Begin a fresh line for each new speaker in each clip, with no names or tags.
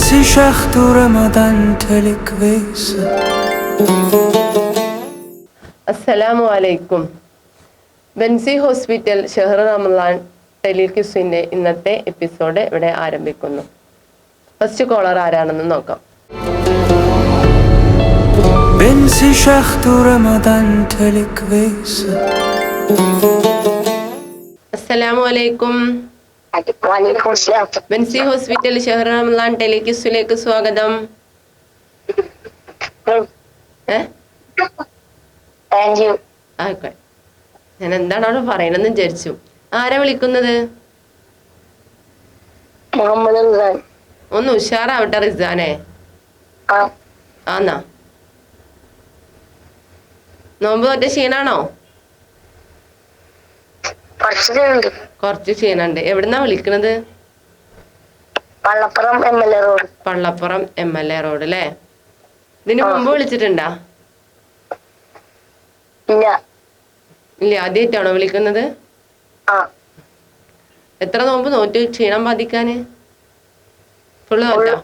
بنسي شخط ورمضان تلك ويس.
അസ്സലാമു അലൈക്കും. ബെൻസി ഹോസ്പിറ്റൽ ഷെഹർ റമദാൻ ടെലിക്യൂസിന്റെ ഇന്നത്തെ എപ്പിസോഡ് ഇവിടെ ആരംഭിക്കുന്നു. ഫസ്റ്റ് കോളർ ആരാണെന്ന് നോക്കാം.
بنسي شخط ورمضان تلك ويس.
അസ്സലാമു അലൈക്കും. ബെൻസി ഹോസ്പിറ്റൽ ഷെഹർ റമദാൻ ടെലിക്യൂസിലേക്ക് സ്വാഗതം. ഞാൻ എന്താണ് അവിടെ പറയണെന്ന് വിചാരിച്ചു. ആരാ വിളിക്കുന്നത്? ഒന്ന് ഉഷാറാവട്ടെ റിസാനെ. ആന്നാ നോമ്പ് ഒറ്റ ക്ഷീണാണോ? കുറച്ച് ക്ഷീണുണ്ട്. എവിടുന്നാ വിളിക്കണത്?
പള്ളപ്പുറം
MLA റോഡ് അല്ലേ? ഇതിന് മുമ്പ് വിളിച്ചിട്ടുണ്ടാ? ഇല്ല, ആദ്യമായിട്ടാണോ വിളിക്കുന്നത്? എത്ര നോമ്പ് നോറ്റ് ക്ഷീണം ബാധിക്കാന്? ഫുള്ള് നോറ്റാ?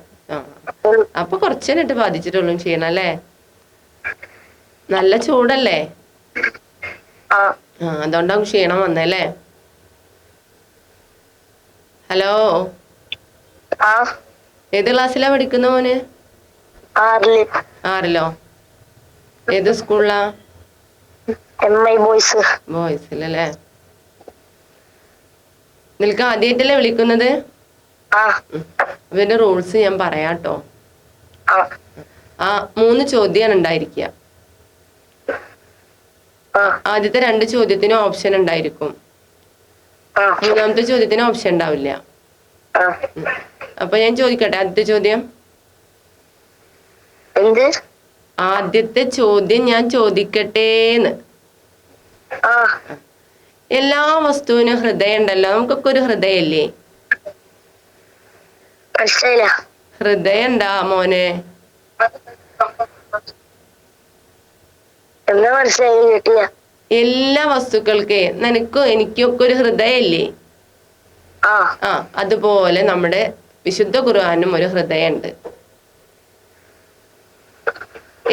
അപ്പൊ കുറച്ചേനിട്ട് ബാധിച്ചിട്ടുള്ളൂ ക്ഷീണം അല്ലേ? നല്ല ചൂടല്ലേ? അതുകൊണ്ടാവും ക്ഷീണം വന്നല്ലേ? ഹലോ, ഏത് ക്ലാസ്സിലാ പഠിക്കുന്ന മോന്? ആറിലോ? ഏത് സ്കൂളിലാ? ബോയ്സിലല്ലേ? നിനക്ക് ആദ്യമായിട്ടല്ലേ വിളിക്കുന്നത്? ഇവന്റെ റൂൾസ് ഞാൻ പറയാട്ടോ. 3 ചോദ്യമാണ് ഉണ്ടായിരിക്കുക. ആദ്യത്തെ 2 ചോദ്യത്തിന് ഓപ്ഷൻ ഉണ്ടായിരിക്കും. 3ാമത്തെ ചോദ്യത്തിന് ഓപ്ഷൻ ഉണ്ടാവില്ല. അപ്പൊ ഞാൻ ചോദിക്കട്ടെ, ആദ്യത്തെ ചോദ്യം ഞാൻ ചോദിക്കട്ടേന്ന്. എല്ലാ വസ്തുവിനും ഹൃദയം ഉണ്ടല്ലോ, നമുക്കൊക്കെ ഒരു ഹൃദയല്ലേ? ഹൃദയം ഉണ്ടാ മോനെ? എല്ലാ വസ്തുക്കൾക്ക് നിനക്കും എനിക്കും ഒക്കെ ഒരു ഹൃദയല്ലേ? അതുപോലെ നമ്മുടെ വിശുദ്ധ ഖുർആനും ഒരു ഹൃദയമുണ്ട്.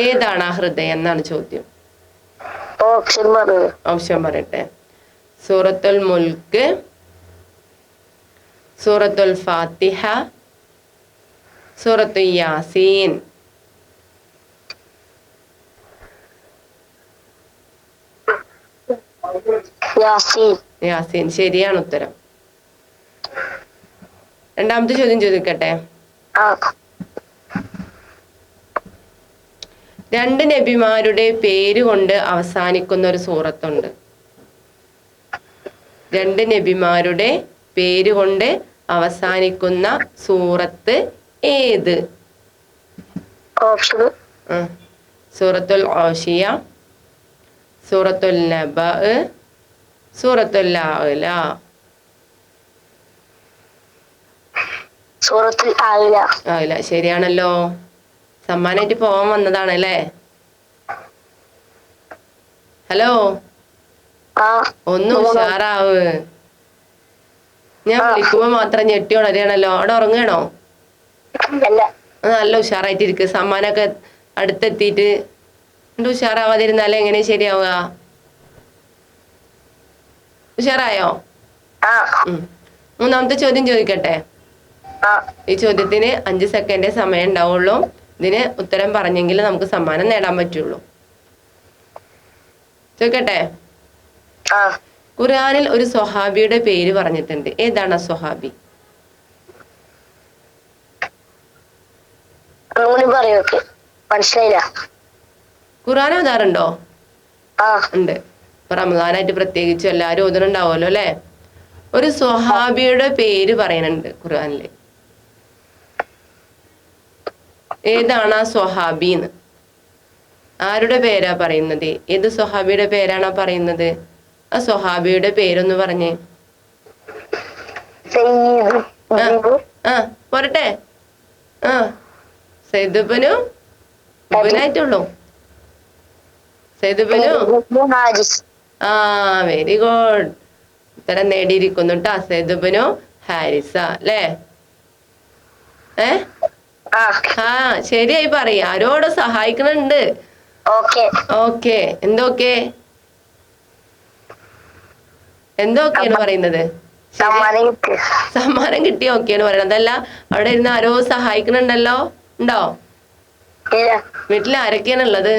ഏതാണ് ആ ഹൃദയം എന്നാണ് ചോദ്യം. ഓപ്ഷൻ പറയട്ടെ. സൂറത്തുൽ മുൽക്ക്, സൂറത്തുൽ ഫാത്തിഹ, സൂറത്തുൽ യാസീൻ. യാസീൻ ശരിയാണ് ഉത്തരം. 2ാമത്തെ ചോദ്യം ചോദിക്കട്ടെ. 2 നബിമാരുടെ പേര് കൊണ്ട് അവസാനിക്കുന്ന ഒരു സൂറത്തുണ്ട്. 2 നബിമാരുടെ പേര് കൊണ്ട് അവസാനിക്കുന്ന സൂറത്ത് ഏത്? സൂറത്തുൽ ആശിയ, സൂറത്തുൽ നബ, സൂറത്തുൽ ആല. ആല ശരിയാണല്ലോ. സമ്മാനായിട്ട് പോവാൻ വന്നതാണല്ലേ? ഹലോ, ഒന്ന് ഉഷാറാവ്. ഞാൻ വിളിക്കുമ്പോ മാത്രം ഞെട്ടി ഉണരാണല്ലോ. അവിടെ ഉറങ്ങണോ? നല്ല ഉഷാറായിട്ടിരിക്കുക. സമ്മാനൊക്കെ അടുത്തെത്തിയിട്ട് ഉഷാറാവാതിരുന്നാലേ എങ്ങനെ ശരിയാവുക? ഉഷാറായോ? 3ാമത്തെ ചോദ്യം ചോദിക്കട്ടെ. ഈ ചോദ്യത്തിന് 5 സെക്കൻഡേ സമയം ഉണ്ടാവുള്ളൂ. ഇതിന് ഉത്തരം പറഞ്ഞെങ്കിൽ നമുക്ക് സമ്മാനം നേടാൻ പറ്റുള്ളൂ. ചോദിക്കട്ടെ. ഖുർആനിൽ ഒരു സ്വഹാബിയുടെ പേര് പറഞ്ഞിട്ടുണ്ട്. ഏതാണ് ആ സ്വഹാബി? ഖുർആൻ ഓതാറുണ്ടോ? ഉണ്ട്. റമദാനായിട്ട് പ്രത്യേകിച്ച് എല്ലാരും ഓതുന്നുണ്ടാവുമല്ലോ അല്ലെ? ഒരു സ്വഹാബിയുടെ പേര് പറയുന്നുണ്ട് ഖുർആനില്. ഏതാണ് ആ സ്വഹാബിന്ന്? ആരുടെ പേരാ പറയുന്നത്? ഏത് സ്വഹാബിയുടെ പേരാണോ പറയുന്നത്? ആ സ്വഹാബിയുടെ പേരൊന്ന് പറഞ്ഞേ. പോരട്ടെ. സൈദുബനു ഇബനായിട്ടുള്ളൂ. സൈദുബനു. Very good. ഉത്തരം നേടിയിരിക്കുന്നു കേട്ടോ. സൈദുബനു ഹാരിസ അല്ലേ? ആ ശരിയായി പറയും. ആരോട് സഹായിക്കണുണ്ട്. ഓക്കെ എന്തൊക്കെ എന്തൊക്കെയാണ് പറയുന്നത്? സമ്മാനം കിട്ടി ഓക്കെയാണ് പറയുന്നത്. അതല്ല അവിടെ ഇരുന്ന് ആരോ സഹായിക്കണുണ്ടല്ലോ. ഉണ്ടോ? വീട്ടിൽ ആരൊക്കെയാണ് ഉള്ളത്?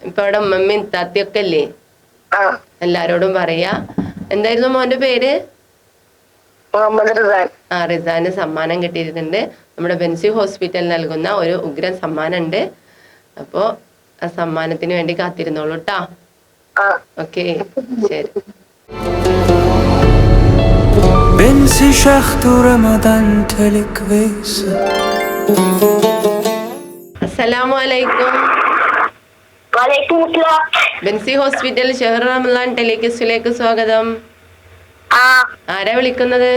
ഇപ്പൊ അവിടെ ഉമ്മമ്മയും താത്തയൊക്കെ അല്ലേ? എല്ലാരോടും പറയാ. എന്തായിരുന്നു മോന്റെ പേര്? റിസാന് സമ്മാനം കിട്ടിയിട്ടുണ്ട്. നമ്മുടെ ബെൻസി ഹോസ്പിറ്റൽ നൽകുന്ന ഒരു ഉഗ്രൻ സമ്മാനം ഉണ്ട്. അപ്പോ ആ സമ്മാനത്തിന് വേണ്ടി കാത്തിരുന്നോളൂ ട്ടാ. ഓക്കെ ശരി.
بنسي شخط رمضان تلكويس.
അസ്സലാമു അലൈക്കും. ബെൻസി ഹോസ്പിറ്റൽ ഷെഹർ റമദാൻ ടെലികിസിലേക്ക് സ്വാഗതം. ആരാ വിളിക്കുന്നത്?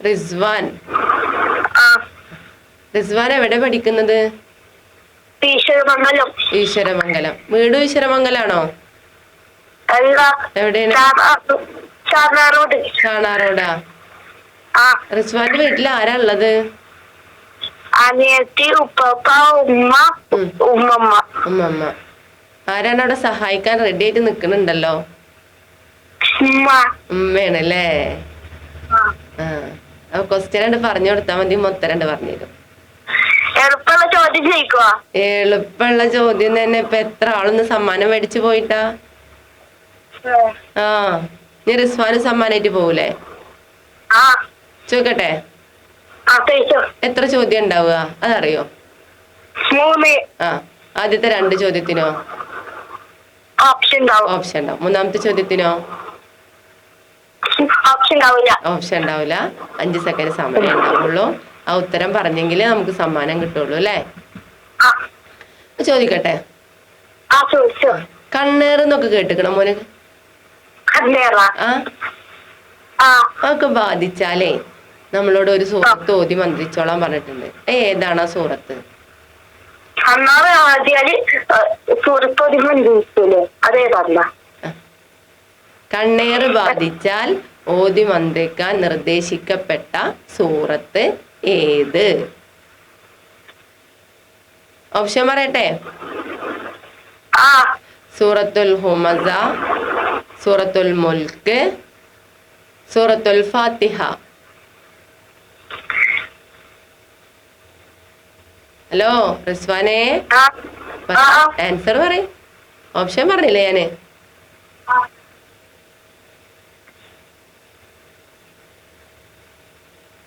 റിസ്വാൻ. റിസ്വാൻ എവിടെ പഠിക്കുന്നത്? ഈശ്വരമംഗലം. വീട് ഈശ്വരമംഗലാണോ? എവിടെയാണ്? ഷാണാറോഡാ. റിസ്വാന്റെ വീട്ടിൽ ആരാ ഉള്ളത്?
അനിയത്തി, ഉപ്പ, ഉമ്മ,
ഉമ്മമ്മ. ആരാണ് അവിടെ സഹായിക്കാൻ റെഡി ആയിട്ട് നിക്കണുണ്ടല്ലോ? ഉമ്മയാണല്ലേ? അപ്പൊ ക്വസ്റ്റ്യൻ ഉണ്ട് പറഞ്ഞു കൊടുത്താ മതി. മൊത്തം രണ്ട് പറഞ്ഞുതരും. എളുപ്പമുള്ള ചോദ്യം തന്നെ. ഇപ്പൊ എത്ര ആളൊന്ന് സമ്മാനം മേടിച്ചു പോയിട്ടാ? നീ റിസ്വാന് സമ്മാനായിട്ട് പോകൂലേ? ചോദിക്കട്ടെ, എത്ര ചോദ്യം ഉണ്ടാവുക അതറിയോ? ആദ്യത്തെ രണ്ട് ചോദ്യത്തിനോ ഓപ്ഷൻ ഉണ്ടാവും. മൂന്നാമത്തെ ചോദ്യത്തിനോ ഓപ്ഷൻ ഉണ്ടാവില്ല. 5 സെക്കൻഡ് സമയം ഉണ്ടാവുള്ളൂ. ആ ഉത്തരം പറഞ്ഞെങ്കിലേ നമുക്ക് സമ്മാനം കിട്ടുള്ളൂ അല്ലേ? ചോദിക്കട്ടെ. കണ്ണേറെന്നൊക്കെ കേട്ടിക്കണം മോന്? അതൊക്കെ ബാധിച്ചാലേ നമ്മളോട് ഒരു സൂറത്ത് ഓതി മന്ത്രിച്ചോളാൻ പറഞ്ഞിട്ടുണ്ട്. ഏതാണ് ആ സൂറത്ത്? കണ്ണേറ് ബാധിച്ചാൽ ഓതി മന്ത്രിക്കാൻ നിർദ്ദേശിക്കപ്പെട്ട സൂറത്ത് ഏത്? ഓപ്ഷൻ പറയട്ടെ. സൂറത്തുൽ ഹുമസ, സൂറത്തുൽ മുൽക്ക്, സൂറത്തുൽ ഫാത്തിഹ. ഹലോ റിസ്വാനെ, ആൻസർ പറ. ഓപ്ഷൻ പറഞ്ഞില്ലേ ഞാന്?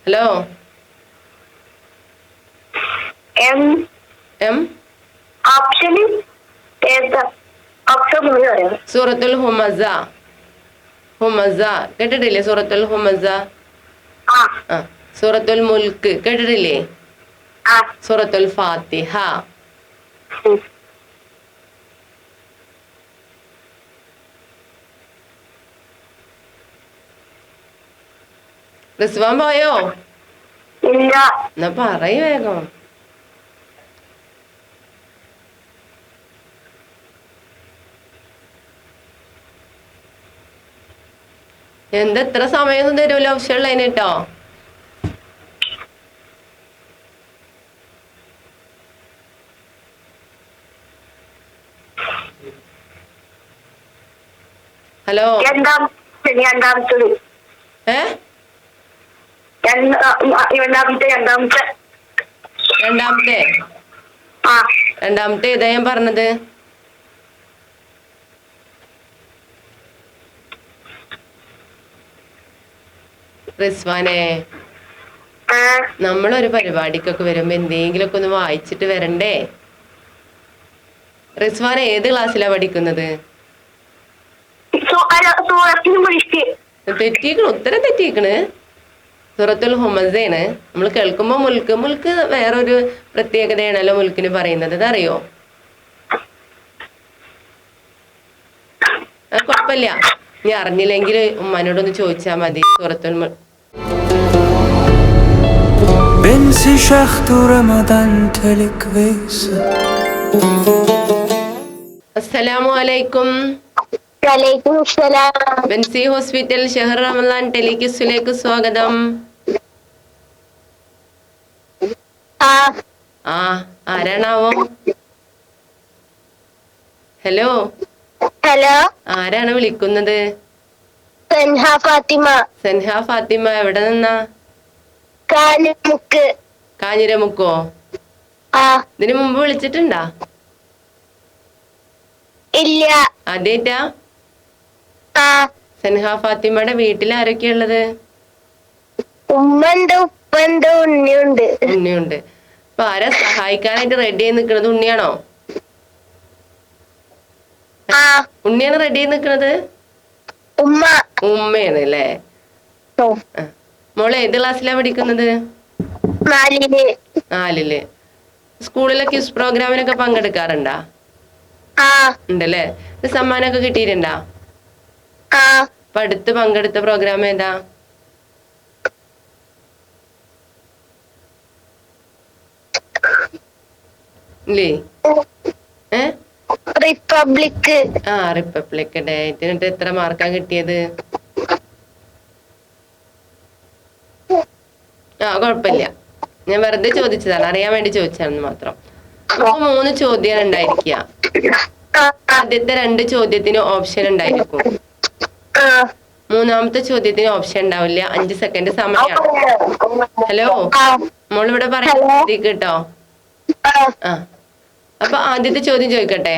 ഹലോ സൂറത്തുൽ ഹുമസ. ഹുമസ കേട്ടിട്ടില്ലേ? സൂറത്തുൽ ഹുമസ. സൂറത്തുൽ മുൽക്ക് കേട്ടിട്ടില്ലേ? സൂറത്തുൽ ഫാത്തിഹ. റിസ്വാൻ പോയോ? എന്നാ പറയ് വേഗം. എത്ര സമയമൊന്നും തരൂല ഓപ്ഷൻ ഉള്ളതിന് കേട്ടോ. ഹലോ രണ്ടാമത്തെ ഏതാ ഞാൻ പറഞ്ഞത്? റിസ്വാനെ, നമ്മളൊരു പരിപാടിക്കൊക്കെ വരുമ്പോ എന്തെങ്കിലുമൊക്കെ ഒന്ന് വായിച്ചിട്ട് വരണ്ടേ? റിസ്വാൻ ഏത് ക്ലാസ്സിലാ പഠിക്കുന്നത്? തെറ്റിക്കണ്, ഉത്തരം തെറ്റിക്കണ്. സൂറത്തുൽ ഹുമസയാണ്. നമ്മൾ കേൾക്കുമ്പോ മുൽക്ക് മുൽക്ക് വേറൊരു പ്രത്യേകതയാണല്ലോ മുൽക്കിന് പറയുന്നത്. അതറിയോ? കുഴപ്പമില്ല, നീ അറിഞ്ഞില്ലെങ്കിൽ ഉമ്മാനോടൊന്ന് ചോദിച്ചാ മതി. സൂറത്തുൽ
بنسي شخط رمضان تلكويس.
അസ്സലാമു അലൈക്കും.
വലൈക്കും സലാം.
ബെൻസി ഹോസ്പിറ്റൽ ഷെഹർ റമദാൻ ടെലിക്യൂസിലേക്ക് സ്വാഗതം. ആ ആരാണാവോ? ഹലോ
ഹലോ,
ആരാണ് വിളിക്കുന്നത്?
സൻഹ ഫാത്തിമ.
സൻഹ ഫാത്തിമ, എവിടെ നിന്നാ?
കാഞ്ഞിരമുക്ക്.
കാഞ്ഞിരമുക്കോ? ഇതിനു മുമ്പ് വിളിച്ചിട്ടുണ്ടാ?
ഇല്ല.
അതേറ്റാ? സൻഹ ഫാത്തിമയുടെ വീട്ടിൽ ആരൊക്കെയാ ഉള്ളത്?
ഉമ്മണ്ട്, ഉപ്പണ്ട്, ഉണ്ണിയുണ്ട്.
ഉണ്ണിയുണ്ട്. അപ്പൊ ആരാ സഹായിക്കാനായിട്ട് റെഡി ആയി നിക്കണത്? ഉണ്ണിയാണോ? ഉണ്ണിയാണ് റെഡി ആയി നിക്കണത്?
ഉമ്മ.
ഉമ്മയാണ് അല്ലേ? മോളെ ഏത് ക്ലാസ്സിലാ പഠിക്കുന്നത്?
4.
4. സ്കൂളിലെ ക്വിസ് പ്രോഗ്രാമിനൊക്കെ പങ്കെടുക്കാറുണ്ടാ? ഉണ്ടല്ലേ. സമ്മാനമൊക്കെ കിട്ടിയിട്ടുണ്ടാ? അപ്പൊ അടുത്ത് പങ്കെടുത്ത പ്രോഗ്രാം ഏതാ? ഇല്ലേ?
റിപ്പബ്ലിക്.
Republic day. എന്നിട്ട് എത്ര മാർക്കാ കിട്ടിയത്? കുഴപ്പമില്ല, ഞാൻ വെറുതെ ചോദിച്ചതാണ്, അറിയാൻ വേണ്ടി ചോദിച്ചാണെന്ന് മാത്രം. നമുക്ക് 3 ചോദ്യം ഉണ്ടായിരിക്കുക. ആദ്യത്തെ 2 ചോദ്യത്തിന് ഓപ്ഷൻ ഉണ്ടായിരിക്കും. 3ാമത്തെ ചോദ്യത്തിന് ഓപ്ഷൻ ഉണ്ടാവില്ല. 5 സെക്കൻഡ് സമയമാണ്. ഹലോ, മോളിവിടെ പറയാൻ കേട്ടോ. അപ്പൊ ആദ്യത്തെ ചോദ്യം ചോദിക്കട്ടെ.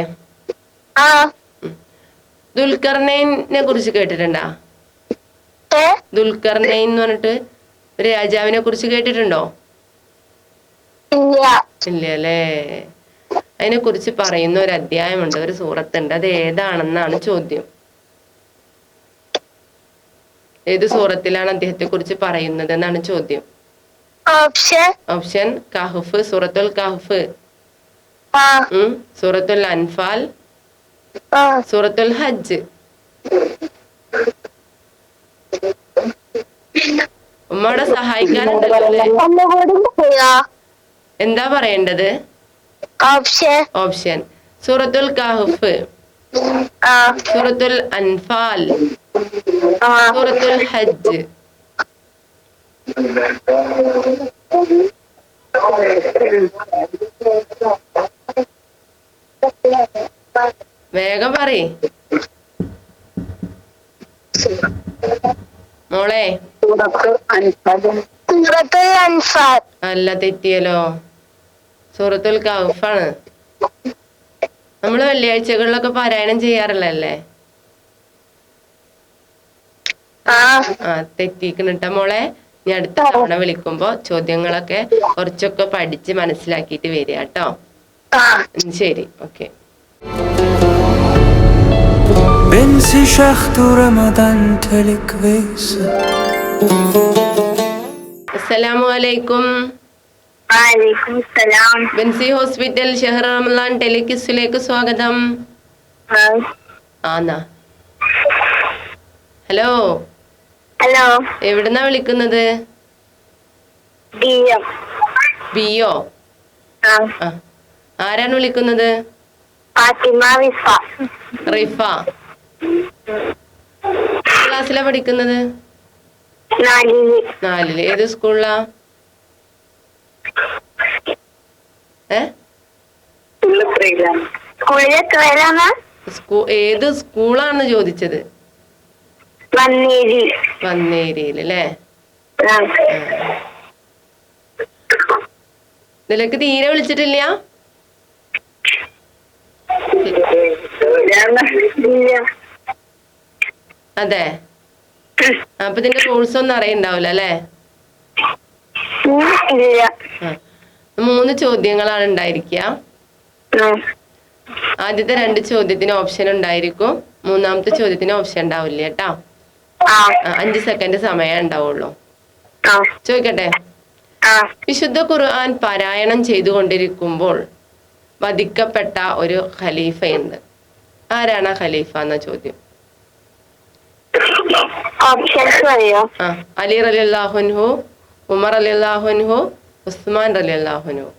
ദുൽഖർനൈനെ കുറിച്ച് കേട്ടിട്ടുണ്ടാ? ദുൽഖർനൈൻ എന്ന് പറഞ്ഞിട്ട് ഒരു രാജാവിനെ കുറിച്ച് കേട്ടിട്ടുണ്ടോ? ഇല്ല അല്ലേ? അതിനെ കുറിച്ച് പറയുന്ന ഒരു അധ്യായമുണ്ട്, ഒരു സൂറത്തുണ്ട്. അത് ഏതാണെന്നാണ് ചോദ്യം. ഏത് സൂറത്തിലാണ് അദ്ദേഹത്തെ കുറിച്ച് പറയുന്നത് എന്നാണ് ചോദ്യം. ഓപ്ഷൻ കഹ്ഫ്, സൂറത്തുൽ കഹ്ഫ്, സൂറത്തുൽ അൻഫാൽ, സൂറത്തുൽ ഹജ്ജ്. ഉമ്മയുടെ സഹായിക്കാനുണ്ടല്ലോ. എന്താ പറയേണ്ടത്? ഓപ്ഷൻ സൂറത്തുൽ കഹ്ഫ്, സൂറത്തുൽ അൻഫാൽ, സൂറത്തുൽ ഹജ്ജ്. വേഗം പറയ് മോളെ. അല്ല, തെറ്റിയല്ലോ. സൂറത്തുൽ കഹ്ഫാണ്. നമ്മള് വെള്ളിയാഴ്ചകളിലൊക്കെ പാരായണം ചെയ്യാറില്ലല്ലേ? തെറ്റിക്കണിട്ട മോളെ. ഞാൻ അടുത്ത തവണ വിളിക്കുമ്പോ ചോദ്യങ്ങളൊക്കെ കുറച്ചൊക്കെ പഠിച്ച് മനസ്സിലാക്കിയിട്ട് വരിക കേട്ടോ. ശരി, ഓക്കെ.
بنسي شخط رمضان تلكويس.
അസ്സലാമു അലൈക്കും. ബെൻസി ഹോസ്പിറ്റൽ ഷെഹർ റമദാൻ ടെലിക്യൂസിലേക്ക് സ്വാഗതം. ഹലോ.
ഹലോ,
എവിടുന്നാ വിളിക്കുന്നത്? ബിയോ? ആരാണ് വിളിക്കുന്നത്? റിഫ. ക്ലാസ്സിലാ പഠിക്കുന്നത്? 4. ഏത് സ്കൂളിലാ? ഏത് സ്കൂളാണ് ചോദിച്ചത്? വന്നേരിയിൽ അല്ലേ? ഇതിലേക്ക് തീരെ വിളിച്ചിട്ടില്ല? അതെ. അപ്പൊ ഇതിന്റെ റൂൾസ് ഒന്നും അറിയണ്ടാവില്ല അല്ലേ? 3 ചോദ്യങ്ങളാണ് ഉണ്ടായിരിക്കുക. ആദ്യത്തെ 2 ചോദ്യത്തിന് ഓപ്ഷൻ ഉണ്ടായിരിക്കും. 3ാമത്തെ ചോദ്യത്തിന് ഓപ്ഷൻ ഉണ്ടാവില്ല കേട്ടോ. 5 സെക്കൻഡ് സമയം ഉണ്ടാവുള്ളൂ. ചോദിക്കട്ടെ. വിശുദ്ധ ഖുർആൻ പാരായണം ചെയ്തുകൊണ്ടിരിക്കുമ്പോൾ വധിക്കപ്പെട്ട ഒരു ഖലീഫയുണ്ട്. ആരാണ് ആ ഖലീഫ എന്ന ചോദ്യം. അലി റളിയല്ലാഹു അൻഹു, ഉമർ റളിയല്ലാഹു അൻഹു, ഉസ്മാൻ റളിയല്ലാഹു അൻഹു.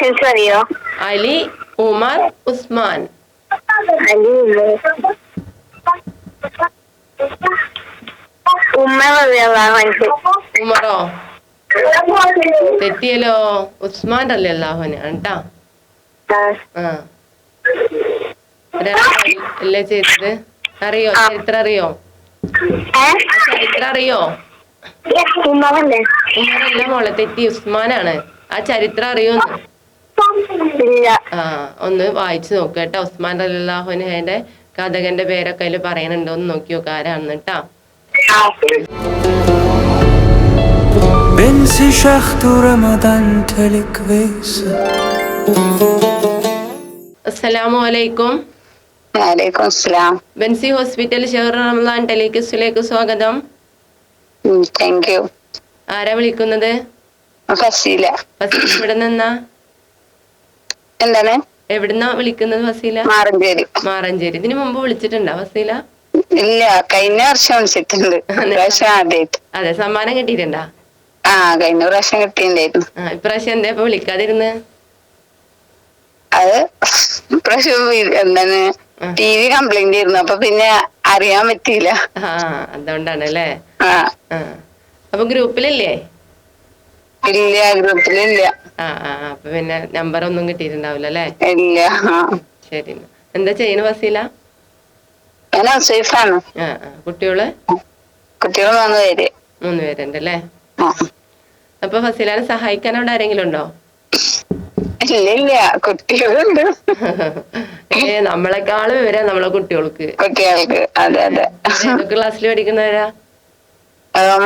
ഓപ്ഷൻസ് അറിയോ?
അലി, ഉമർ, ഉസ്മാൻ.
അലി, ഉമ്മർ റളിയല്ലാഹു അൻഹു.
ഉമറോ? തെറ്റിയല്ലോ, ഉസ്മാൻ റളിയല്ലാഹു അൻഹു കേട്ടാ. ആ അല്ലേ ചെയ്തത്? അറിയോ ചരിത്രം? അറിയോ ചരിത്രം? അറിയോ?
ഉമ്മറല്ലേ?
ഉമറല്ല മോളെ, തെറ്റി, ഉസ്മാനാണ്. ആ ചരിത്രം അറിയോന്ന്?
ഇല്ല.
ആ ഒന്ന് വായിച്ചു നോക്കുക കേട്ടോ. ഉസ്മാൻ റളിയല്ലാഹു അൻഹുവിന്റെ കഥകന്റെ പേരൊക്കെ അതിൽ പറയുന്നുണ്ടോ എന്ന് നോക്കി നോക്കുക ആരാണെന്ന് കേട്ടാ.
بانسشخ تو رمضان تلكويس.
അസ്സലാമു അലൈക്കും.
വലൈക്കും അസ്സലാം.
ബെൻസി ഹോസ്പിറ്റൽ ഷെഹർ റമദാൻ ടെലിക്യൂസിലേക്ക് സ്വാഗതം.
Thank you.
ആരാ വിളിക്കുന്നത്?
ഫസീല.
ഫസീല എവിടെ നിന്നാ?
എന്താണ്?
എവിടുന്നാ വിളിക്കുന്നത് ഫസീല?
മാറഞ്ചേരി.
മാറഞ്ചേരി. ഇതിനു മുമ്പ് വിളിച്ചിട്ടുണ്ടോ ഫസീല?
ഇല്ല, കഴിഞ്ഞ വർഷം വിളിച്ചിട്ടുണ്ട്. ഇപ്രാവശ്യം ആദ്യമായിട്ട്.
അതെ, സമ്മാനം കിട്ടിയിട്ടുണ്ടാ?
കഴിഞ്ഞ പ്രാവശ്യം കിട്ടിയിട്ടുണ്ടായിരുന്നു.
ഇപ്രാവശ്യം എന്താ ഇപ്പൊ വിളിക്കാതിരുന്ന്?
അത് ഇപ്രാവശ്യം എന്താണ് TV കംപ്ലൈന്റ് ആയിരുന്നു, അപ്പൊ പിന്നെ അറിയാൻ പറ്റിയില്ല.
അതുകൊണ്ടാണ് അല്ലേ? അപ്പൊ ഗ്രൂപ്പിലല്ലേ?
ഇല്ല, ഗ്രൂപ്പിലില്ല.
അപ്പൊ പിന്നെ നമ്പർ ഒന്നും കിട്ടിയിട്ടുണ്ടാവില്ല അല്ലേ?
ഇല്ല.
ശരി. എന്താ ചെയ്യുന്നു ഫസീല?
ഞാൻ സേഫാണ്.
കുട്ടികള്
3 പേര്.
3 പേരുണ്ട് അല്ലേ? അപ്പൊ ഫസീലാനെ സഹായിക്കാൻ അവിടെ ആരെങ്കിലും ഉണ്ടോ?
ഇല്ല, കുട്ടികളുണ്ട്.
നമ്മളെക്കാളും വിവരം നമ്മളെ കുട്ടികൾക്ക്.
അതെ.
ഏതൊക്കെ ക്ലാസ്സിൽ പഠിക്കുന്നവരാ?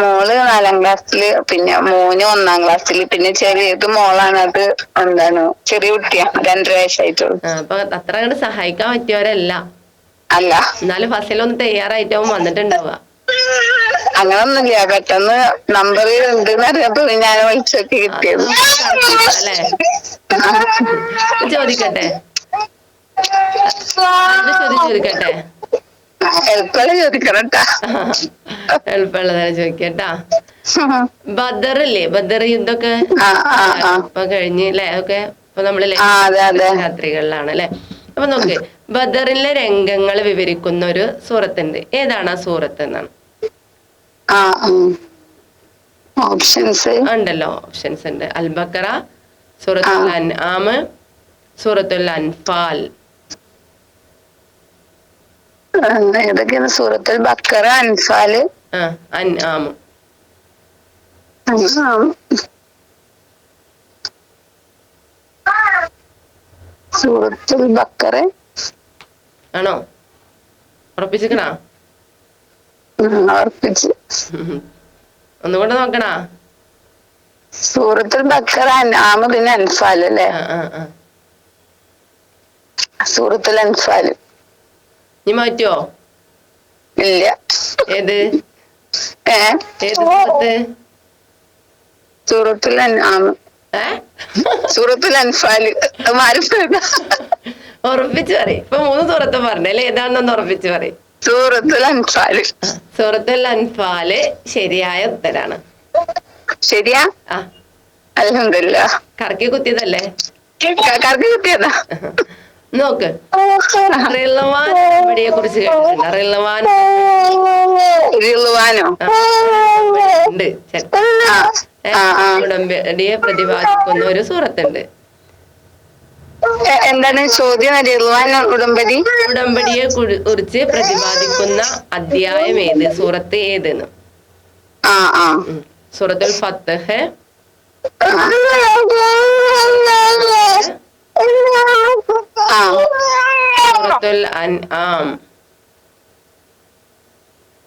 മോള് 4ാം ക്ലാസ്സില്, പിന്നെ മോന് 1ാം ക്ലാസ്സില്, പിന്നെ ചെറിയത് മോളാണ്. അത് എന്താണ് ചെറിയ കുട്ടിയാ, 2.5 വയസ്സായിട്ടുള്ളൂ.
അപ്പൊ അത്ര അങ്ങോട്ട് സഹായിക്കാൻ പറ്റിയവരല്ല.
അല്ല,
എന്നാലും ഫസലൊന്ന് തയ്യാറായിട്ടാവും വന്നിട്ടുണ്ടാവുക.
അങ്ങനൊന്നുമില്ല, പെട്ടെന്ന് നമ്പർ ഉണ്ടെന്ന് അറിഞ്ഞപ്പോ ഞാൻ വിളിച്ചൊക്കെ കിട്ടിയത്.
അല്ലേ? ചോദിക്കട്ടെ, ചോദിക്കട്ടെ?
എളുപ്പമുള്ള ചോദിക്കണട്ടാ.
എളുപ്പമുള്ളതാണ് ചോദിക്കട്ടാ. ബദറില്ലേ, ബദർ യുദ്ധമൊക്കെ ഇപ്പൊ കഴിഞ്ഞ് അല്ലെ? ഒക്കെ ഇപ്പൊ നമ്മള് രാത്രികളിലാണ് അല്ലെ? അപ്പൊ നോക്ക്, ബദറിലെ രംഗങ്ങൾ വിവരിക്കുന്ന ഒരു സൂറത്തുണ്ട്. ഏതാണ് ആ സൂറത്ത് എന്നാണ്?
ഓപ്ഷൻസ് ഉണ്ടല്ലോ.
ഓപ്ഷൻസ് ഉണ്ട്. അൽ ബഖറ, സൂറത്തുൽ അൻആം, സൂറത്തുൽ അൻഫാൽ.
ഏതൊക്കെയാണ്? സൂറത്തുൽ ബഖറ, അൻഫാൽ,
അൻആം.
സൂറത്തുൽ ബഖറ
ആണോ? ഉറപ്പിച്ചിക്കണ?
ഉറപ്പിച്ച്.
ഒന്നുകൊണ്ട് നോക്കണ?
സൂറത്തുൽ ബഖറ, അൻആം, പിന്നെ അൻഫാൽ അല്ലേ? സൂറത്തുൽ അൻഫാൽ.
നീ മാറ്റോ?
ഇല്ല.
ഏത്
സൂറത്ത്? സൂറത്തുൽ അൻആം. സൂറത്തുൽ അൻഫാൽ.
ഉറപ്പിച്ച് പറയും. ഇപ്പൊ 3 സൂറത്ത് പറഞ്ഞല്ലേ, ഏതാണെന്ന് ഉറപ്പിച്ച് പറയും.
സൂറത്തുൽ അൻഫാൽ.
സൂറത്തുൽ അൻഫാല് ശരിയായ ഉത്തരാണ്.
ശരിയാ? അൽഹംദുലില്ലാഹ്.
കറക്കി കുത്തിയതല്ലേ?
കറക്കി കുത്തിയതാ.
നോക്ക്, റിളവാനെ കുറിച്ച് കേട്ടിട്ടുണ്ടോ? റിളവാനോ ഉണ്ട്. ഉടമ്പടിയെ പ്രതിപാദിക്കുന്ന ഒരു സൂറത്തുണ്ട്.
എന്താണ് ചോദ്യം?
ഉടമ്പടിയെ കുറിച്ച് പ്രതിപാദിക്കുന്ന അധ്യായം ഏത്, സൂറത്ത് ഏതെന്ന്? സൂറത്തുൽ ഫത്ഹ്, സൂറത്തുൽ അൻആം.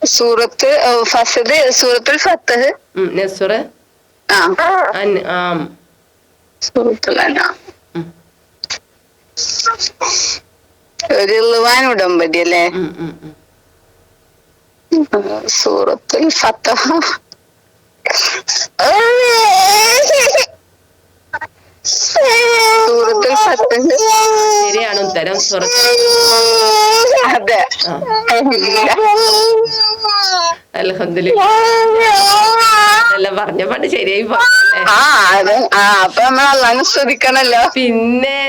സൂറത്തുൽ ഫത്ഹ്,
നസ്ർ, അൻആം.
സൂറത്തുൽ അൻആം. റിളവാൻ ഉടമ്പടി അല്ലേ? സൂറത്തുൽ ഫത്ഹ്. സൂറത്തുൽ ഫത്ഹ്
ശരിയാണ് ഉത്തരം.
അതെ.
അൽഹംദുലില്ലാഹ്. അല്ല പറഞ്ഞ പാട്ട് ശരിയായി പോയല്ലേ.
അപ്പൊ നമ്മൾ അള്ളാനെ സ്തുതിക്കണല്ലോ.
പിന്നെ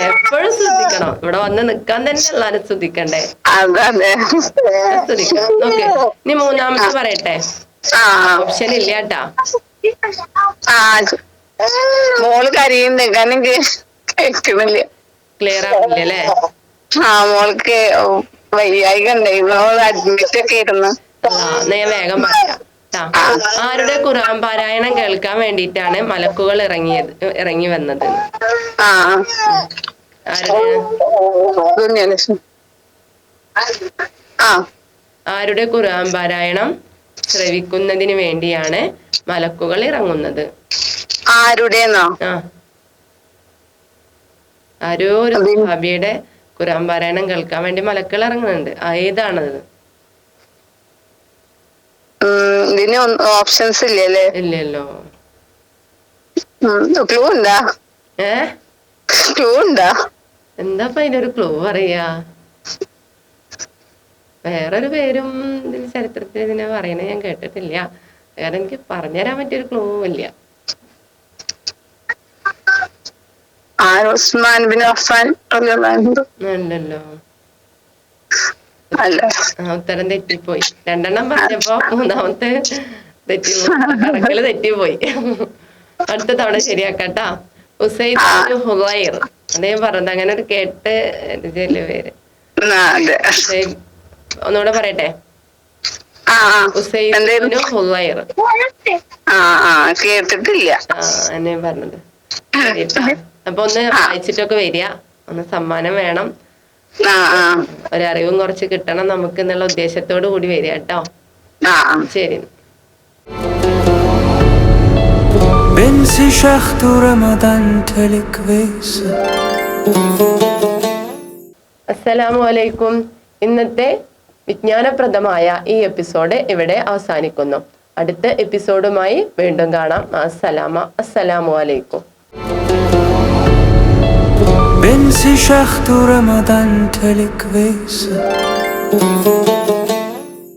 എപ്പോഴും ശ്രദ്ധിക്കണം, ഇവിടെ വന്ന് നിക്കാൻ തന്നെ അള്ളാനെ സ്തുതിക്കണ്ടേ.
അതെ
സ്തുതിക്കണം. നോക്ക്, ഇനി മൂന്നാമത്തെ പറയട്ടെ. ഓപ്ഷൻ ഇല്ല കേട്ടാ.
മോള് കരയുന്നുണ്ട്, കാരണം കേൾക്കുന്നില്ല.
ക്ലിയർ ആവില്ലല്ലേ?
മോൾക്ക് വയ്യായിക ഉണ്ടായിരുന്നു, അഡ്മിറ്റ് ഒക്കെ ആയിരുന്നു.
ഞാൻ വേഗം പറയാം. ആരുടെ ഖുർആൻ പാരായണം കേൾക്കാൻ വേണ്ടിയിട്ടാണ് മലക്കുകൾ ഇറങ്ങി വന്നത്? ആരുടെ ഖുർആൻ പാരായണം ശ്രവിക്കുന്നതിന് വേണ്ടിയാണ് മലക്കുകൾ ഇറങ്ങുന്നത്?
ആരുടെന്നോ?
ആരോ ഒരു സഹാബിയുടെ ഖുർആൻ പാരായണം കേൾക്കാൻ വേണ്ടി മലക്കുകൾ ഇറങ്ങുന്നുണ്ട്. ഏതാണത്?
ഇതിന് ഓപ്ഷൻസ് ഇല്ലല്ലേ?
ഇല്ലല്ലോ.
ക്ലൂ ഉണ്ടാ? ക്ലൂ ഉണ്ടാ?
എന്താപ്പ അതിനൊരു ക്ലൂ പറയാ? വേറൊരു പേരും ഇതിന് ചരിത്രത്തിൽ ഇതിനെ പറയണേ ഞാൻ കേട്ടിട്ടില്ല. വേറെ എനിക്ക് പറഞ്ഞുതരാൻ പറ്റിയൊരു ക്ലൂ ഇല്ല.
ഉസ്മാൻ ബിൻ അഫ്ഫാൻ
അല്ലല്ലോ. ഉത്തരം തെറ്റിപ്പോയി. 2 എണ്ണം പറഞ്ഞപ്പോ മൂന്നാമത്തെ തെറ്റിപ്പോയി, തെറ്റിപ്പോയി. അടുത്ത തവണ ശരിയാക്കട്ടാ. ഉസൈദ് ഹുളൈർ, അദ്ദേഹം പറഞ്ഞത് അങ്ങനെ ഒരു കേട്ട് പേര്. ഒന്നുകൂടെ പറയട്ടെ. ഉസൈദ് ഹുളൈർ.
കേട്ടിട്ടില്ല.
എന്നെ പറഞ്ഞത്. അപ്പൊ ഒന്ന് വായിച്ചിട്ടൊക്കെ വരിക. ഒന്ന് സമ്മാനം വേണം, ഒരറിവും കുറച്ച് കിട്ടണം നമുക്ക് എന്നുള്ള ഉദ്ദേശത്തോടു കൂടി വരിക കേട്ടോ. ശരി.
بنسي شخط رمضان تلكويس.
അസ്സലാമു അലൈക്കും. ഇന്നത്തെ വിജ്ഞാനപ്രദമായ ഈ എപ്പിസോഡ് ഇവിടെ അവസാനിക്കുന്നു. അടുത്ത എപ്പിസോഡുമായി വീണ്ടും കാണാം. അസ്സലാമു അലൈക്കും.
بنسي شخط رمضان تلكويس.